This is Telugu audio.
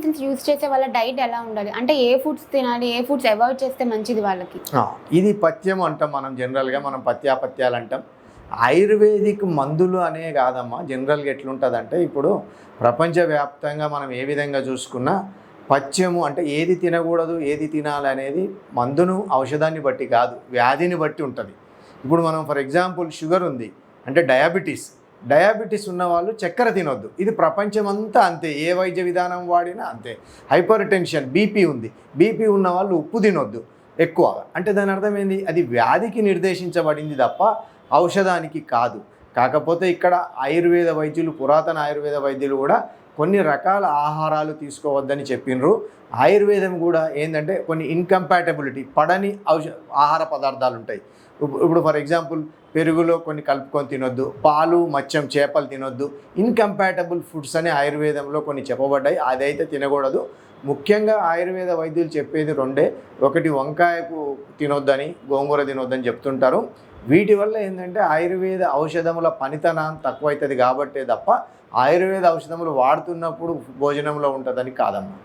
మెడిసిన్స్ యూజ్ చేసే వాళ్ళ డైట్ ఎలా ఉండాలి? అంటే ఏ ఫుడ్స్ తినాలి, ఏ ఫుడ్స్ అవాయిడ్ చేస్తే మంచిది వాళ్ళకి? ఇది పథ్యం అంటాం మనం జనరల్గా, మనం పథ్యాపథ్యాలు అంటాం. ఆయుర్వేదిక్ మందులు అనే కాదమ్మా. జనరల్గా ఎట్లుంటుందంటే, ఇప్పుడు ప్రపంచవ్యాప్తంగా మనం ఏ విధంగా చూసుకున్నా పథ్యము అంటే ఏది తినకూడదు ఏది తినాలి అనేది మందును ఔషధాన్ని బట్టి కాదు, వ్యాధిని బట్టి ఉంటుంది. ఇప్పుడు మనం ఫర్ ఎగ్జాంపుల్ షుగర్ ఉంది అంటే డయాబెటీస్ ఉన్న వాళ్ళు చక్కెర తినొద్దు. ఇది ప్రపంచమంతా అంతే, ఏ వైద్య విధానం వాడినా అంతే. హైపర్ టెన్షన్ బీపీ ఉంది, బీపీ ఉన్న వాళ్ళు ఉప్పు తినొద్దు ఎక్కువగా. అంటే దాని అర్థం ఏంది? అది వ్యాధికి నిర్దేశించబడింది తప్ప ఔషధానికి కాదు. కాకపోతే ఇక్కడ ఆయుర్వేద వైద్యులు, పురాతన ఆయుర్వేద వైద్యులు కూడా కొన్ని రకాల ఆహారాలు తీసుకోవద్దని చెప్పినరు. ఆయుర్వేదం కూడా ఏంటంటే కొన్ని ఇన్కంపాటబిలిటీ పడని ఆహార పదార్థాలు ఉంటాయి. ఇప్పుడు ఫర్ ఎగ్జాంపుల్ పెరుగులో కొన్ని కలుపుకొని తినొద్దు, పాలు మత్స్యం చేపలు తినొద్దు. ఇన్కంపాటబుల్ ఫుడ్స్ అని ఆయుర్వేదంలో కొన్ని చెప్పబడ్డాయి, అదైతే తినకూడదు. ముఖ్యంగా ఆయుర్వేద వైద్యులు చెప్పేది రెండే. ఒకటి వంకాయకు తినొద్దని, గోంగూర తినొద్దని చెప్తుంటారు. వీటి వల్ల ఏంటంటే ఆయుర్వేద ఔషధముల పనితనం తక్కువవుతుంది కాబట్టే తప్ప ఆయుర్వేద ఔషధములు వాడుతున్నప్పుడు భోజనంలో ఉంటుందని కాదమ్మా.